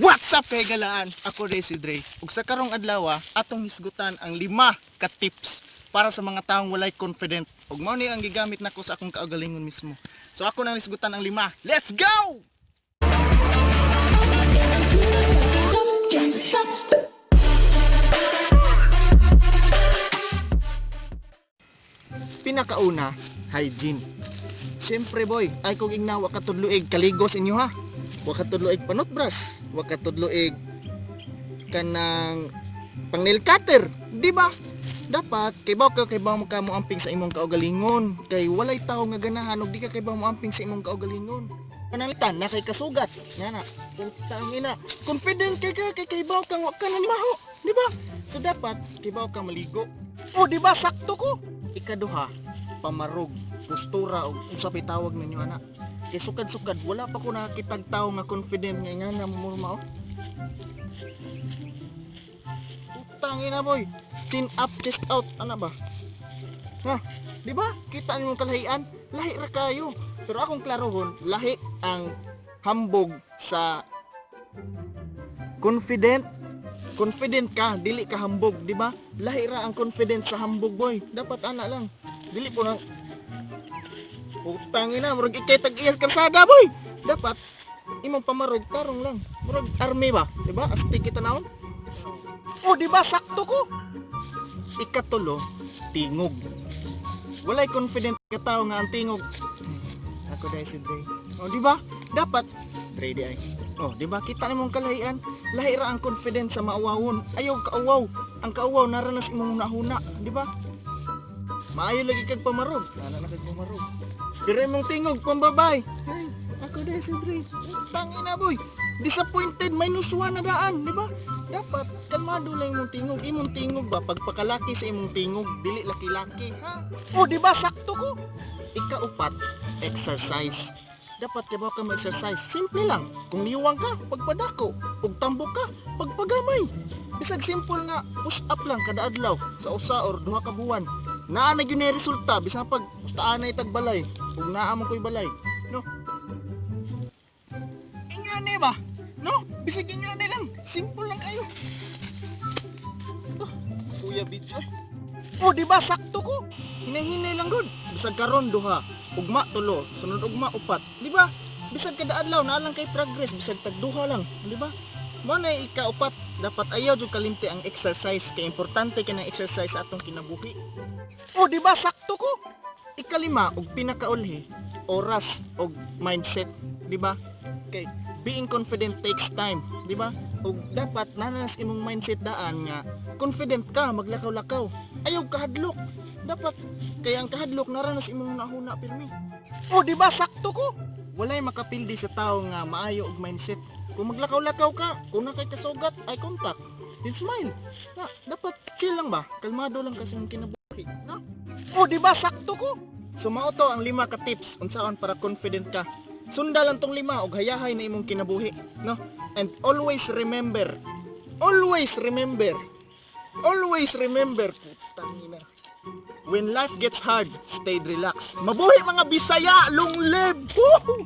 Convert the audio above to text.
What's up kay galaan? Ako si Dre. Ug sa karong adlaw atong hisgutan ang 5 ka tips para sa mga taong walay confident. Ug mao ni ang gigamit nako sa akong kaugalingon mismo. So ako nang hisgutan ang 5. Let's go! Pinakauna, hygiene. Siyempre boy, ay kung ignawa ka tudluig kaligos inyo ha. Wa ka tudluig panutbrush, wa ka tudluig kanang pang nail cutter, di ba? Dapat kay baw mo ka mo amping sa imong kaugalingon, kay walay tawo nga ganahan ug di ka kay baw mo amping sa imong kaugalingon. Pananglitan na kay kasugat, nga na. Tangina, confident kay baw ka wa ka nang maho, di ba? So dapat kay baw ka maligo. Oh, di ba sakto ko? Ikaduha, pamarog, postura o usapay tawag ninyo ana. Kay sukad-sukad wala pa ko nakakitag tao nga confident nga na mo mao. Tangina boy, chin up, chest out, ana ba? Ha, di ba? Kita niyo kalahian, lahi ra kayo. Pero akong klarohon, lahi ang hambog sa confident. Confident ka, dili ka hambog, di ba? Lahi ra ang confident sa hambog boy. Dapat ana lang. Dili po nang utangina, murag ikay tag-iyas karsada boy. Dapat imong pamarog tarong lang. Murag army ba? Di ba? Asti kita naon. Oh, di ba sakto ko? Ikatulo, tingog. Walay confident ka tao nga ang tingog. Ako dai si Dre. Oh, di ba? Dapat Dre di ay. Oh, di ba kita nimong kalahian? Lahi ra ang confidence sa maawawon. Ayaw kaawaw. Ang kaawaw naranas imong hunahuna, di ba? Maayo lagi kag pamarog. Ana na kag pamarog. Pero imong tingog pambabay. Ay, ako dai si Dre. Tangina boy. Disappointed -1 na daan, di ba? Dapat kalmado lang imong tingog. Imong tingog ba pagpakalaki sa imong tingog, dili laki-laki, ha? Oh, di ba sakto ko? Ikaupat, exercise. Dapat kay ka mag-exercise. Simple lang. Kung niwang ka, pagpadako. Ug tambok ka, pagpagamay. Bisag simple nga, push up lang kada adlaw sa usa or duha ka buwan. Naa na gyud ni resulta bisan pag ustaan na tagbalay. Ug naa man koy balay, no? Ingani ba? No? Bisag ingani lang. Simple lang kayo. Kuya video. Oh, di ba sakto ko? Hinay-hinay lang gud. Bisag karon duha, ugma tulo, sunod ugma upat. Di ba? Bisag kada adlaw na lang kay progress, bisag tagduha lang, di ba? Mo na ikaupat, dapat ayaw jud kalimti ang exercise kay importante kay exercise sa atong kinabuhi. Oh, di ba sakto ko? Ikalima ug pinakaulhi, oras ug mindset, di ba? Kay being confident takes time, di ba? Ug dapat nanas imong mindset daan nga confident ka maglakaw-lakaw. Ayaw kahadlok. Dapat kay ang kahadlok naranas imong nahuna pirmi. Oh, di ba sakto ko? Walay makapildi sa tao nga maayo og mindset. Kung maglakaw-lakaw ka, kung nakay kasugat, ay contact. Then smile. Na, dapat chill lang ba? Kalmado lang kasi imong kinabuhi, na? Oh, di ba sakto ko? So mao to ang 5 ka tips unsaon para confident ka. Sunda lang tong 5 og hayahay na imong kinabuhi, no? And always remember, putang ina. When life gets hard, stay relaxed. Mabuhay mga Bisaya, long live! Woo!